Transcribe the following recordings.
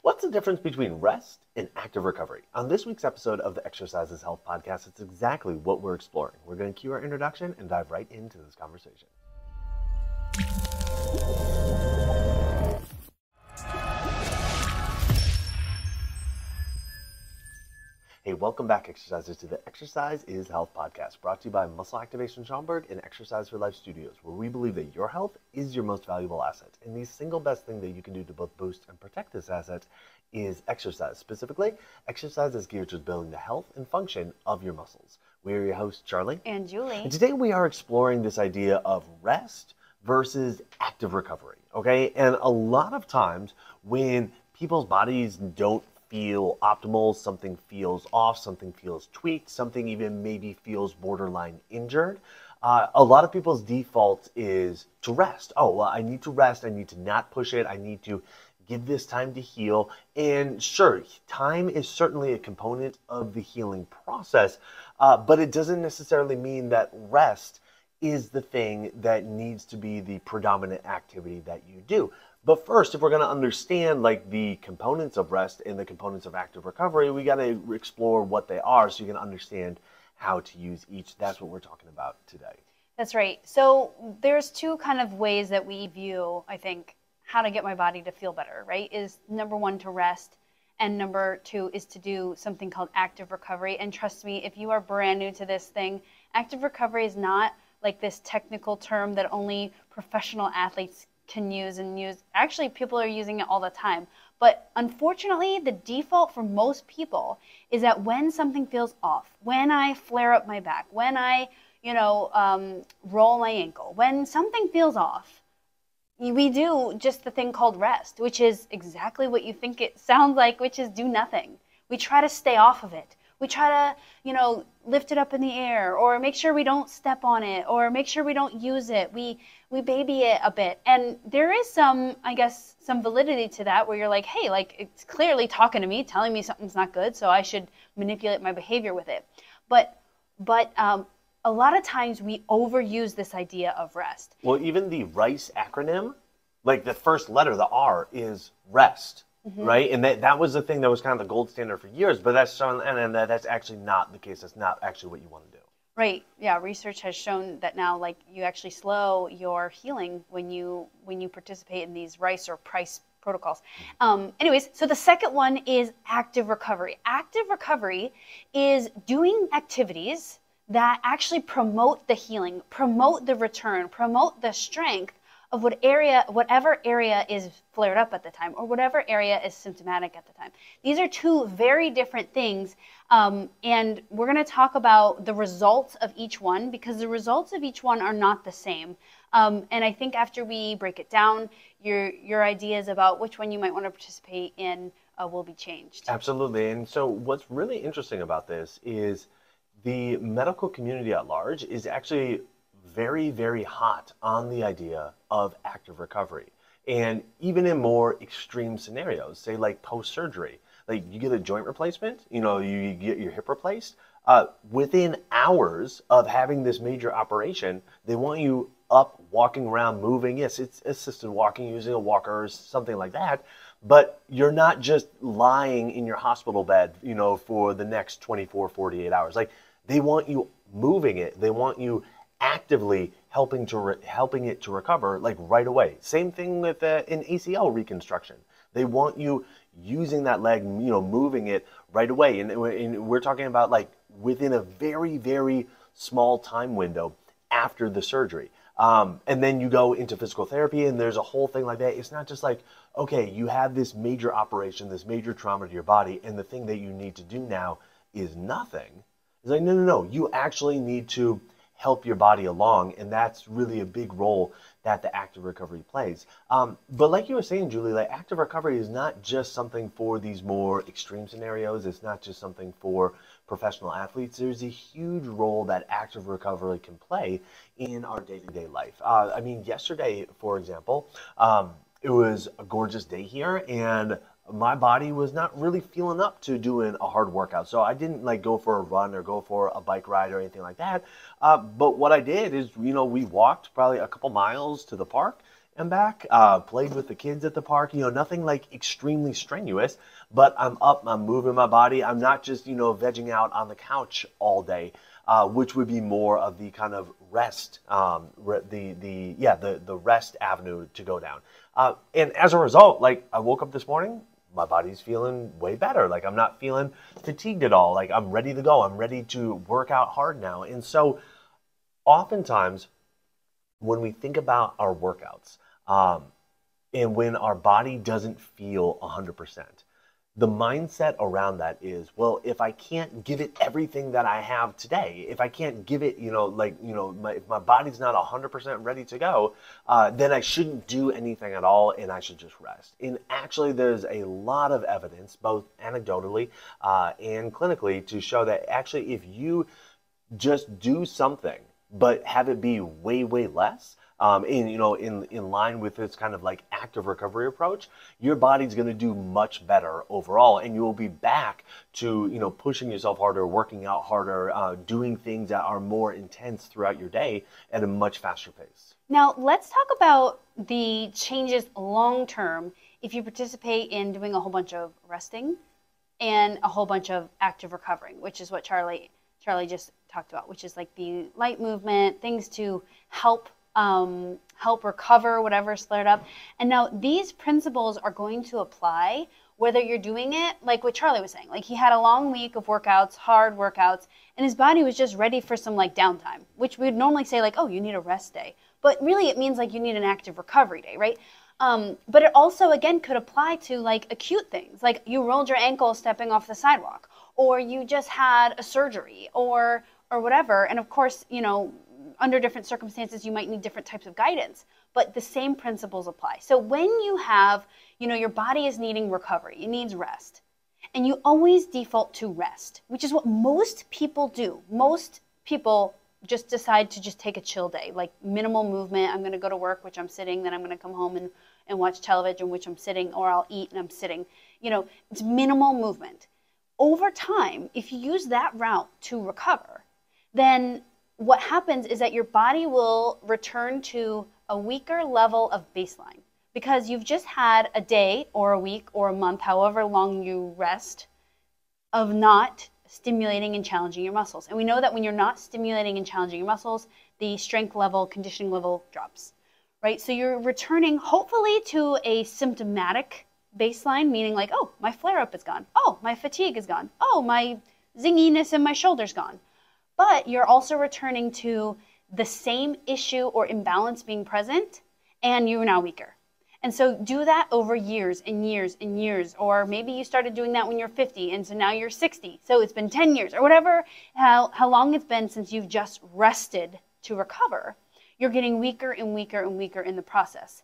What's the difference between rest and active recovery? On this week's episode of the Exercise is Health podcast, it's exactly what we're exploring. We're going to cue our introduction and dive right into this conversation. Hey, welcome back, exercisers, to the Exercise is Health podcast, brought to you by Muscle Activation Schaumburg and Exercise for Life Studios, where we believe that your health is your most valuable asset. And the single best thing that you can do to both boost and protect this asset is exercise. Specifically, exercise is geared towards building the health and function of your muscles. We are your hosts, Charlie and Julie. And today we are exploring this idea of rest versus active recovery, okay? And a lot of times when people's bodies don't feel optimal, something feels off, something feels tweaked, something even maybe feels borderline injured, a lot of people's default is to rest. Oh, well, I need to rest. I need to not push it. I need to give this time to heal. And sure, time is certainly a component of the healing process, but it doesn't necessarily mean that rest is the thing that needs to be the predominant activity that you do. But first, if we're going to understand like the components of rest and the components of active recovery, we got to explore what they are so you can understand how to use each. That's what we're talking about today. That's right. So there's two kind of ways that we view, I think, how to get my body to feel better, right? Is number one, to rest. And number two is to do something called active recovery. And trust me, if you are brand new to this thing, active recovery is not like this technical term that only professional athletes can use and use. Actually, people are using it all the time. But unfortunately, the default for most people is that when something feels off, when I flare up my back, when I, roll my ankle, when something feels off, we do just the thing called rest, which is exactly what you think it sounds like, which is do nothing. We try to stay off of it. We try to, lift it up in the air or make sure we don't step on it or make sure we don't use it. We baby it a bit. And there is some validity to that where you're like, hey, like it's clearly talking to me, telling me something's not good, so I should manipulate my behavior with it. But a lot of times we overuse this idea of rest. Well, even the RICE acronym, like the first letter, the R, is rest. Mm-hmm. Right, and that was the thing that was kind of the gold standard for years, but that's shown, and that's actually not the case. That's not actually what you want to do. Right. Yeah. Research has shown that now, like you actually slow your healing when you participate in these RICE or PRICE protocols. Anyways, so the second one is active recovery. Active recovery is doing activities that actually promote the healing, promote the return, promote the strength of whatever area is flared up at the time or whatever area is symptomatic at the time. These are two very different things, and we're going to talk about the results of each one because the results of each one are not the same. And I think after we break it down, your ideas about which one you might want to participate in will be changed. Absolutely. And so what's really interesting about this is the medical community at large is actually very, very hot on the idea of active recovery. And even in more extreme scenarios, say like post-surgery, like you get a joint replacement, you get your hip replaced, within hours of having this major operation, they want you up, walking around, moving. Yes, it's assisted walking, using a walker or something like that, but you're not just lying in your hospital bed, for the next 24, 48 hours. Like they want you moving it. They want you actively helping it to recover like right away. Same thing with an ACL reconstruction. They want you using that leg, moving it right away. And we're talking about like within a very, very small time window after the surgery. And then you go into physical therapy and there's a whole thing like that. It's not just like, okay, you have this major operation, this major trauma to your body, and the thing that you need to do now is nothing. It's like, no. You actually need to help your body along, and that's really a big role that the active recovery plays. But like you were saying, Julie, like active recovery is not just something for these more extreme scenarios. It's not just something for professional athletes. There's a huge role that active recovery can play in our day-to-day life. Yesterday, for example, it was a gorgeous day here, and my body was not really feeling up to doing a hard workout. So I didn't like go for a run or go for a bike ride or anything like that. But what I did is, we walked probably a couple miles to the park am back. Played with the kids at the park, nothing like extremely strenuous, but I'm up, I'm moving my body. I'm not just, vegging out on the couch all day, which would be more of the kind of rest, the rest avenue to go down. And as a result, like I woke up this morning, my body's feeling way better. Like I'm not feeling fatigued at all. Like I'm ready to go. I'm ready to work out hard now. And so oftentimes when we think about our workouts, and when our body doesn't feel 100%, the mindset around that is, well, if I can't give it everything that I have today, if I can't give it, if my body's not 100% ready to go, then I shouldn't do anything at all and I should just rest. And actually, there's a lot of evidence, both anecdotally and clinically, to show that actually if you just do something, but have it be way, way less, in line with this kind of like active recovery approach, your body's going to do much better overall, and you will be back to pushing yourself harder, working out harder, doing things that are more intense throughout your day at a much faster pace. Now let's talk about the changes long term if you participate in doing a whole bunch of resting and a whole bunch of active recovering, which is what Charlie just talked about, which is like the light movement, things to help recover whatever's flared up. And now these principles are going to apply whether you're doing it like what Charlie was saying. Like he had a long week of workouts, hard workouts, and his body was just ready for some like downtime, which we would normally say like, oh, you need a rest day. But really it means like you need an active recovery day, right? But it also, again, could apply to like acute things, like you rolled your ankle stepping off the sidewalk, or you just had a surgery or whatever. And of course, under different circumstances, you might need different types of guidance, but the same principles apply. So when you have, your body is needing recovery, it needs rest, and you always default to rest, which is what most people do. Most people just decide to just take a chill day, like minimal movement. I'm going to go to work, which I'm sitting, then I'm going to come home and watch television, which I'm sitting, or I'll eat and I'm sitting. It's minimal movement. Over time, if you use that route to recover, then what happens is that your body will return to a weaker level of baseline because you've just had a day or a week or a month, however long you rest, of not stimulating and challenging your muscles. And we know that when you're not stimulating and challenging your muscles, the strength level, conditioning level drops, right? So you're returning hopefully to a symptomatic baseline, meaning like, oh, my flare-up is gone. Oh, my fatigue is gone. Oh, my zinginess in my shoulder's gone. But you're also returning to the same issue or imbalance being present, and you're now weaker. And so do that over years and years and years, or maybe you started doing that when you're 50, and so now you're 60. So it's been 10 years, or whatever, how long it's been since you've just rested to recover. You're getting weaker and weaker and weaker in the process.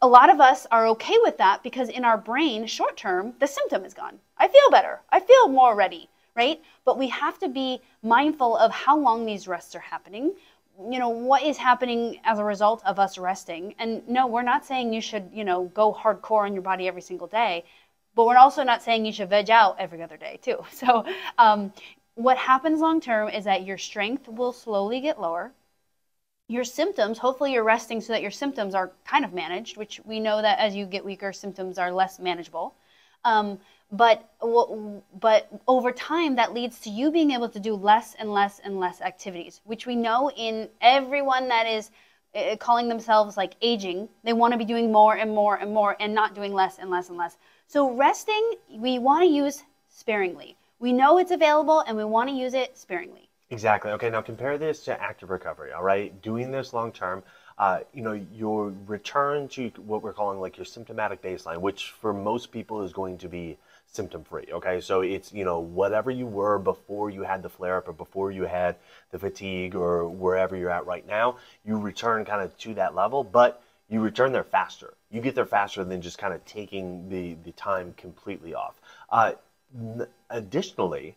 A lot of us are okay with that because in our brain, short term, the symptom is gone. I feel better. I feel more ready. Right? But we have to be mindful of how long these rests are happening, what is happening as a result of us resting. And no, we're not saying you should, go hardcore on your body every single day, but we're also not saying you should veg out every other day too. So what happens long term is that your strength will slowly get lower. Your symptoms, hopefully you're resting so that your symptoms are kind of managed, which we know that as you get weaker, symptoms are less manageable. But over time, that leads to you being able to do less and less and less activities, which we know in everyone that is calling themselves like aging. They want to be doing more and more and more and not doing less and less and less. So resting, we want to use sparingly. We know it's available and we want to use it sparingly. Exactly. Okay, now compare this to active recovery, all right? Doing this long term, your return to what we're calling like your symptomatic baseline, which for most people is going to be symptom-free, okay? So it's, whatever you were before you had the flare-up or before you had the fatigue or wherever you're at right now, you return kind of to that level, but you return there faster. You get there faster than just kind of taking the time completely off. Additionally,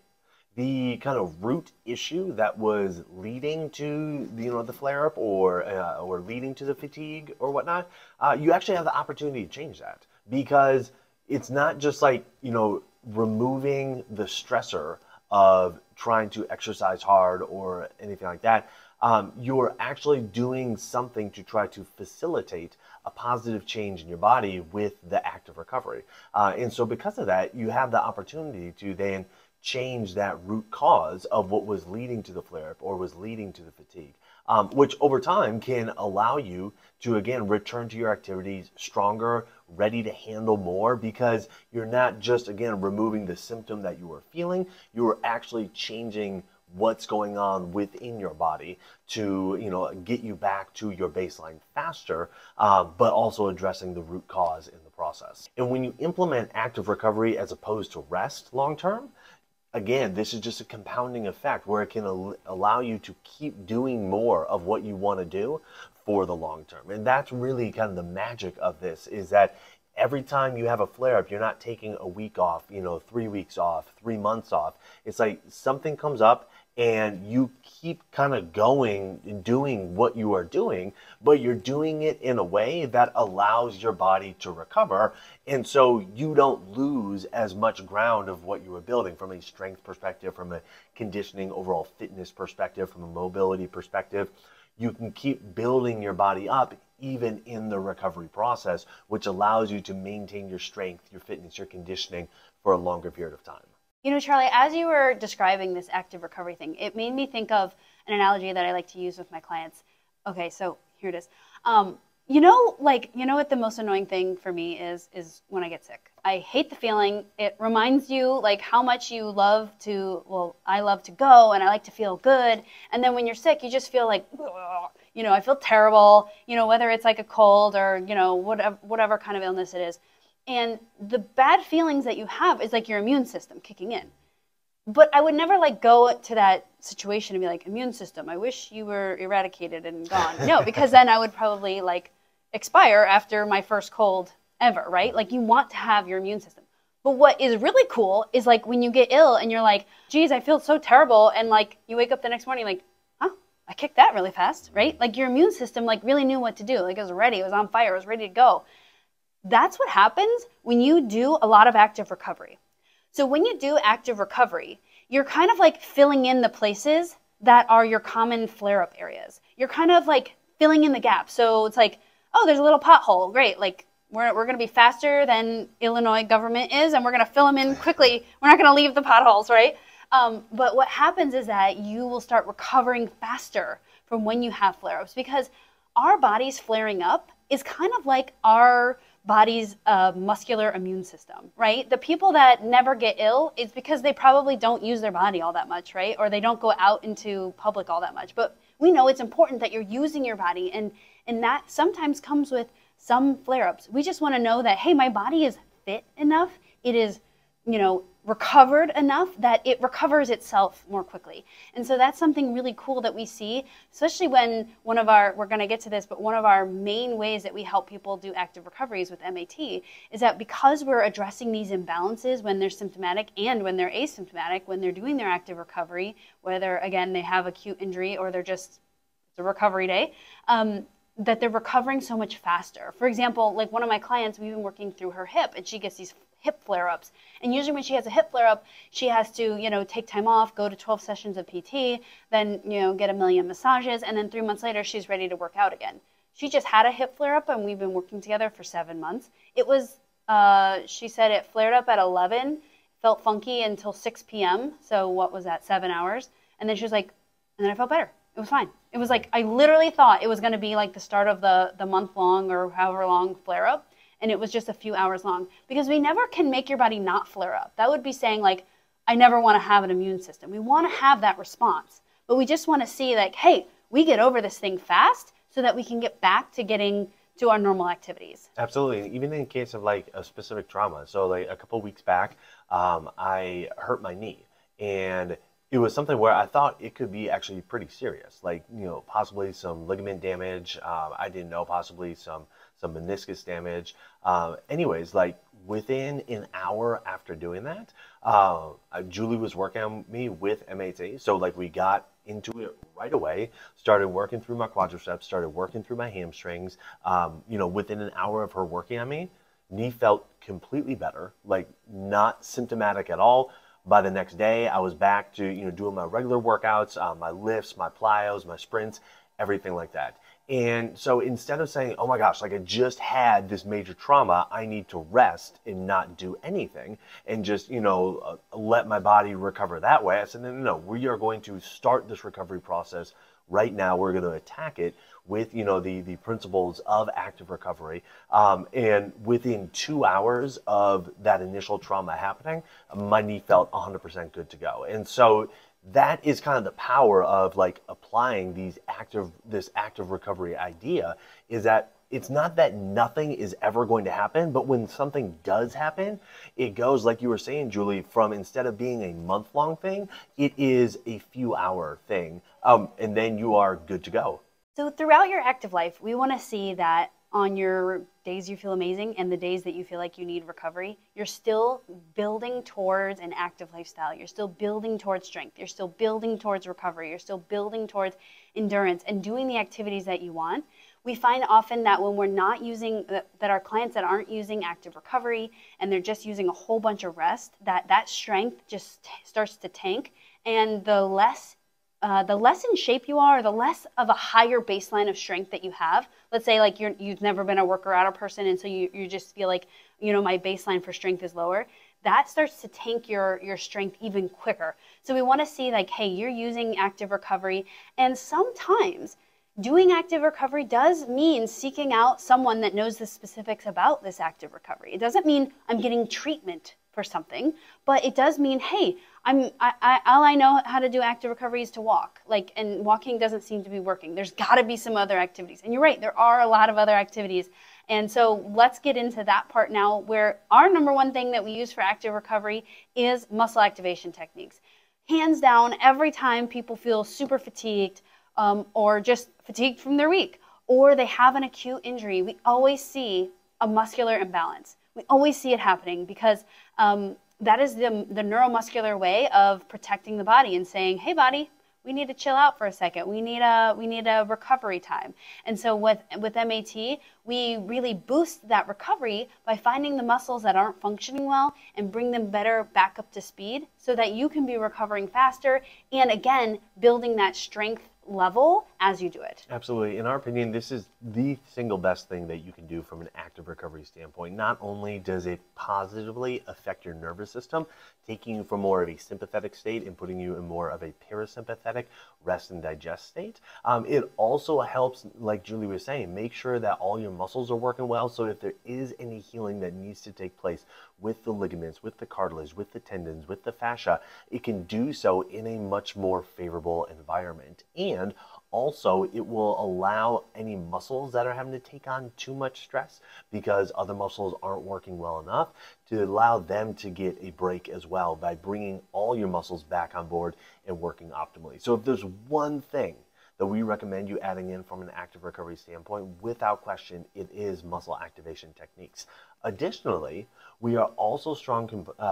the kind of root issue that was leading to the flare-up or leading to the fatigue or whatnot, you actually have the opportunity to change that because it's not just like removing the stressor of trying to exercise hard or anything like that. you're actually doing something to try to facilitate a positive change in your body with the active recovery. And so because of that, you have the opportunity to then change that root cause of what was leading to the flare-up or was leading to the fatigue, which over time can allow you to, again, return to your activities stronger, ready to handle more, because you're not just, again, removing the symptom that you were feeling, you were actually changing what's going on within your body to, get you back to your baseline faster, but also addressing the root cause in the process. And when you implement active recovery as opposed to rest long term, again, this is just a compounding effect where it can allow you to keep doing more of what you want to do for the long term. And that's really kind of the magic of this, is that every time you have a flare-up, you're not taking a week off, 3 weeks off, 3 months off. It's like something comes up and you keep kind of going and doing what you are doing, but you're doing it in a way that allows your body to recover. And so you don't lose as much ground of what you were building from a strength perspective, from a conditioning, overall fitness perspective, from a mobility perspective. You can keep building your body up even in the recovery process, which allows you to maintain your strength, your fitness, your conditioning for a longer period of time. Charlie, as you were describing this active recovery thing, it made me think of an analogy that I like to use with my clients. Okay, so here it is. What the most annoying thing for me is when I get sick. I hate the feeling. It reminds you like how much you love to, I love to go and I like to feel good. And then when you're sick, you just feel like, I feel terrible, whether it's like a cold or, whatever kind of illness it is. And the bad feelings that you have is like your immune system kicking in. But I would never go to that situation and be like, immune system, I wish you were eradicated and gone. No, because then I would probably expire after my first cold ever, right? You want to have your immune system. But what is really cool is when you get ill and you're like, geez, I feel so terrible. And you wake up the next morning huh, I kicked that really fast, right? Your immune system really knew what to do. It was ready, it was on fire, it was ready to go. That's what happens when you do a lot of active recovery. So when you do active recovery, you're kind of filling in the places that are your common flare-up areas. You're kind of filling in the gaps. So it's oh, there's a little pothole. Great. We're going to be faster than Illinois government is, and we're going to fill them in quickly. We're not going to leave the potholes, right? But what happens is that you will start recovering faster from when you have flare-ups, because our bodies flaring up is kind of like our body's muscular immune system, right? The people that never get ill, it's because they probably don't use their body all that much, right? Or they don't go out into public all that much. But we know it's important that you're using your body, and that sometimes comes with some flare-ups. We just want to know that, hey, my body is fit enough, it is, recovered enough that it recovers itself more quickly. And so that's something really cool that we see, especially when we're going to get to this, but one of our main ways that we help people do active recoveries with MAT is that because we're addressing these imbalances when they're symptomatic and when they're asymptomatic, when they're doing their active recovery, whether, again, they have acute injury or it's a recovery day, that they're recovering so much faster. For example, one of my clients, we've been working through her hip, and she gets these hip flare-ups. And usually when she has a hip flare-up, she has to, take time off, go to 12 sessions of PT, then, get a million massages, and then 3 months later, she's ready to work out again. She just had a hip flare-up, and we've been working together for 7 months. It was, she said it flared up at 11, felt funky until 6 p.m., so what was that, 7 hours? And then she was like, and then I felt better. It was fine. It was I literally thought it was going to be the start of the month-long or however long flare-up, and it was just a few hours long, because we never can make your body not flare up. That would be saying I never want to have an immune system. We want to have that response, but we just want to see hey, we get over this thing fast so that we can get back to getting to our normal activities. Absolutely. Even in case of a specific trauma. So a couple weeks back, I hurt my knee, and it was something where I thought it could be actually pretty serious, possibly some ligament damage. I didn't know, possibly some meniscus damage. Anyways, within an hour after doing that, Julie was working on me with MAT. So we got into it right away, started working through my quadriceps, started working through my hamstrings. Within an hour of her working on me, knee felt completely better, not symptomatic at all. By the next day, I was back to, doing my regular workouts, my lifts, my plyos, my sprints, everything like that. And so instead of saying, oh my gosh, like I just had this major trauma, I need to rest and not do anything and just, let my body recover that way. I said, no, we are going to start this recovery process right now. We're going to attack it with, the principles of active recovery. And within 2 hours of that initial trauma happening, my knee felt 100% good to go. And so that is kind of the power of like applying this active recovery idea, is that it's not that nothing is ever going to happen, but when something does happen, it goes, like you were saying, Julie, from instead of being a month-long thing, it is a few-hour thing, and then you are good to go. So throughout your active life, we want to see that on your days you feel amazing and the days that you feel like you need recovery, you're still building towards an active lifestyle. You're still building towards strength. You're still building towards recovery. You're still building towards endurance and doing the activities that you want. We find often that when we're not using, that our clients that aren't using active recovery and they're just using a whole bunch of rest, that strength just starts to tank, and the less in shape you are, or the less of a higher baseline of strength that you have. Let's say like you've never been a worker-outer person, and so you just feel like, my baseline for strength is lower. That starts to tank your strength even quicker. So we want to see like, hey, you're using active recovery, and sometimes doing active recovery does mean seeking out someone that knows the specifics about this active recovery. It doesn't mean I'm getting treatment for something, but it does mean, hey, all I know how to do active recovery is to walk, and walking doesn't seem to be working. There's got to be some other activities. And you're right, there are a lot of other activities. And so let's get into that part now, where our number one thing that we use for active recovery is muscle activation techniques. Hands down, every time people feel super fatigued, or just fatigued from their week, or they have an acute injury, we always see a muscular imbalance. We always see it happening because that is the neuromuscular way of protecting the body and saying, hey, body, we need to chill out for a second. We need a recovery time. And so with MAT, we really boost that recovery by finding the muscles that aren't functioning well and bring them better back up to speed so that you can be recovering faster and, again, building that strength level as you do it. Absolutely. In our opinion, this is the single best thing that you can do from an active recovery standpoint. Not only does it positively affect your nervous system, taking you from more of a sympathetic state and putting you in more of a parasympathetic rest and digest state, it also helps, like Julie was saying, make sure that all your muscles are working well. So if there is any healing that needs to take place with the ligaments, with the cartilage, with the tendons, with the fascia, it can do so in a much more favorable environment. And also, it will allow any muscles that are having to take on too much stress because other muscles aren't working well enough to allow them to get a break as well by bringing all your muscles back on board and working optimally. So if there's one thing that we recommend you adding in from an active recovery standpoint, without question, it is muscle activation techniques. Additionally, we are also strong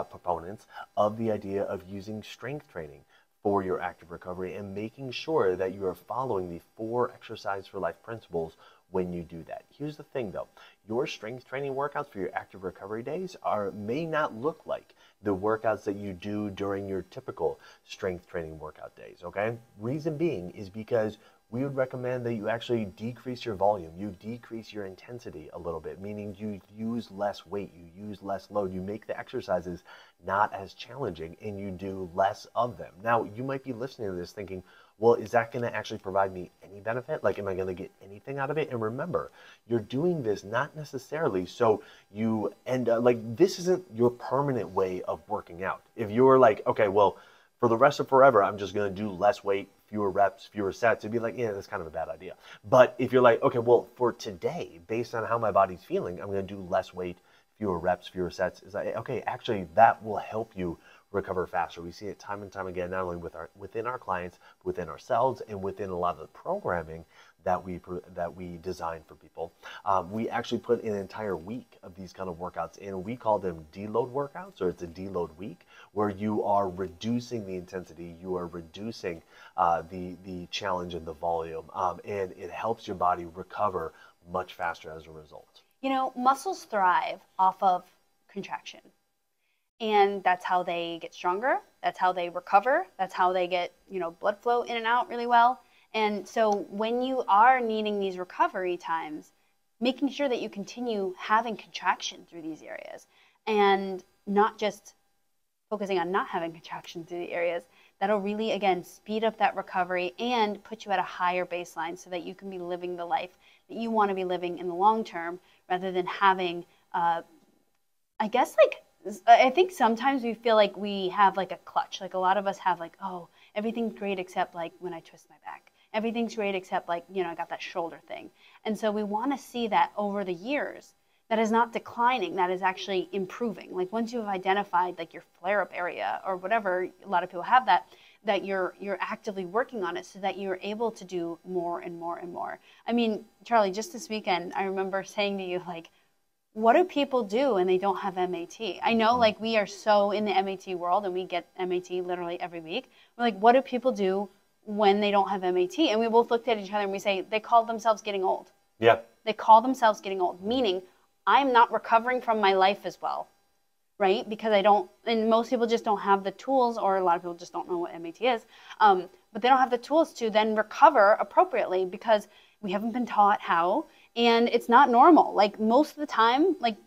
proponents of the idea of using strength training for your active recovery and making sure that you are following the 4 Exercise for Life principles when you do that. Here's the thing though, your strength training workouts for your active recovery days may not look like the workouts that you do during your typical strength training workout days, okay? Reason being is because we would recommend that you actually decrease your volume, you decrease your intensity a little bit, meaning you use less weight, you use less load, you make the exercises not as challenging, and you do less of them. Now, you might be listening to this thinking, well, is that going to actually provide me any benefit? Like, am I going to get anything out of it? And remember, you're doing this not necessarily so you end up, this isn't your permanent way of working out. If you're like, okay, well, for the rest of forever, I'm just going to do less weight, fewer reps, fewer sets, it'd be like, yeah, that's kind of a bad idea. But if you're like, okay, well, for today, based on how my body's feeling, I'm going to do less weight, fewer reps, fewer sets. Is like, okay, actually, that will help you recover faster. We see it time and time again, not only within our clients, but within ourselves and within a lot of the programming that we design for people. We actually put an entire week of these kind of workouts in. We call them deload workouts, or it's a deload week, where you are reducing the intensity, you are reducing the challenge and the volume, and it helps your body recover much faster as a result. Muscles thrive off of contraction. And that's how they get stronger. That's how they recover. That's how they get, blood flow in and out really well. And so when you are needing these recovery times, making sure that you continue having contraction through these areas and not just focusing on not having contraction through the areas, that'll really, again, speed up that recovery and put you at a higher baseline so that you can be living the life that you want to be living in the long term rather than having, I think sometimes we feel like we have like a clutch. Like a lot of us have like, oh, everything's great except like when I twist my back. Everything's great except like, I got that shoulder thing. And so we want to see that over the years, that is not declining, that is actually improving. Like once you've identified like your flare-up area or whatever, a lot of people have that you're actively working on it so that you're able to do more and more and more. I mean, Charlie, just this weekend, I remember saying to you, like, what do people do when they don't have MAT? I know like we are so in the MAT world and we get MAT literally every week. We're like, what do people do when they don't have MAT? And we both looked at each other and we say, they call themselves getting old. Yeah. They call themselves getting old, meaning I'm not recovering from my life as well, right? Because and most people just don't have the tools, or a lot of people just don't know what MAT is, but they don't have the tools to then recover appropriately because we haven't been taught how, and it's not normal. Like most of the time, like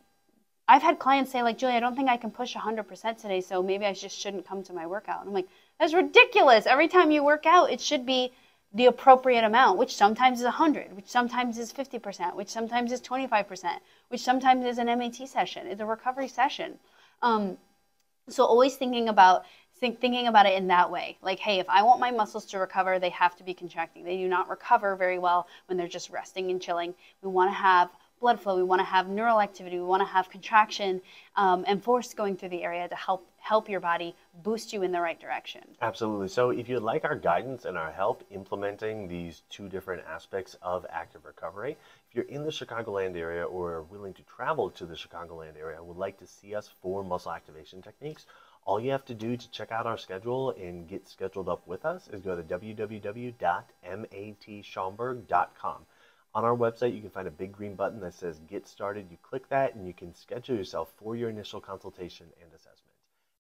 I've had clients say like, Julie, I don't think I can push 100% today, so maybe I just shouldn't come to my workout. And I'm like, that's ridiculous. Every time you work out, it should be the appropriate amount, which sometimes is 100, which sometimes is 50%, which sometimes is 25%, which sometimes is an MAT session, it's a recovery session. So always thinking about it in that way. Like, hey, if I want my muscles to recover, they have to be contracting. They do not recover very well when they're just resting and chilling. We want to have blood flow. We want to have neural activity. We want to have contraction and force going through the area to help your body boost you in the right direction. Absolutely. So if you'd like our guidance and our help implementing these two different aspects of active recovery, if you're in the Chicagoland area or are willing to travel to the Chicagoland area and would like to see us for muscle activation techniques, all you have to do to check out our schedule and get scheduled up with us is go to www.matschaumburg.com. On our website, you can find a big green button that says Get Started. You click that and you can schedule yourself for your initial consultation and assessment.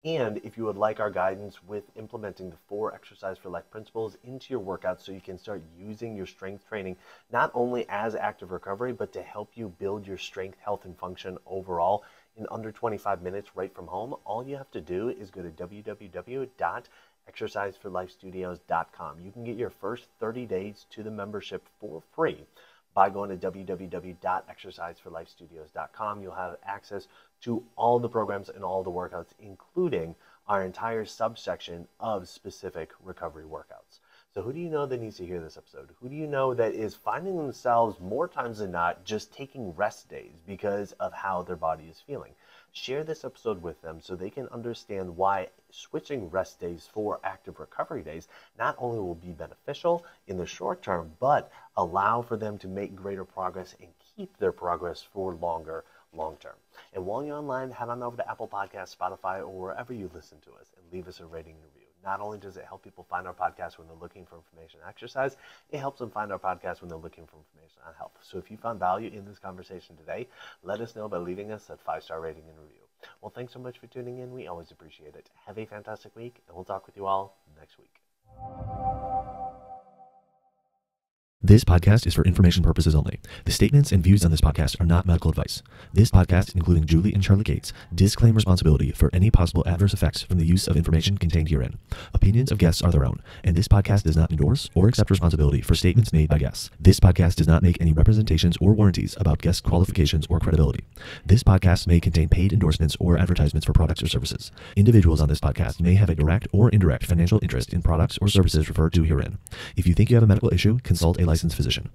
And if you would like our guidance with implementing the 4 Exercise for Life principles into your workouts so you can start using your strength training not only as active recovery, but to help you build your strength, health, and function overall in under 25 minutes right from home, all you have to do is go to www.exerciseforlifestudios.com. You can get your first 30 days to the membership for free by going to www.exerciseforlifestudios.com. You'll have access to all the programs and all the workouts, including our entire subsection of specific recovery workouts. So who do you know that needs to hear this episode? Who do you know that is finding themselves more times than not just taking rest days because of how their body is feeling? Share this episode with them so they can understand why switching rest days for active recovery days not only will be beneficial in the short term, but allow for them to make greater progress and keep their progress for longer long term. And while you're online, head on over to Apple Podcasts, Spotify, or wherever you listen to us and leave us a rating and review. Not only does it help people find our podcast when they're looking for information on exercise, it helps them find our podcast when they're looking for information on health. So if you found value in this conversation today, let us know by leaving us that 5-star rating and review. Well, thanks so much for tuning in. We always appreciate it. Have a fantastic week, and we'll talk with you all next week. This podcast is for information purposes only. The statements and views on this podcast are not medical advice. This podcast, including Julie and Charlie Gates, disclaim responsibility for any possible adverse effects from the use of information contained herein. Opinions of guests are their own, and this podcast does not endorse or accept responsibility for statements made by guests. This podcast does not make any representations or warranties about guest qualifications or credibility. This podcast may contain paid endorsements or advertisements for products or services. Individuals on this podcast may have a direct or indirect financial interest in products or services referred to herein. If you think you have a medical issue, consult a licensed physician.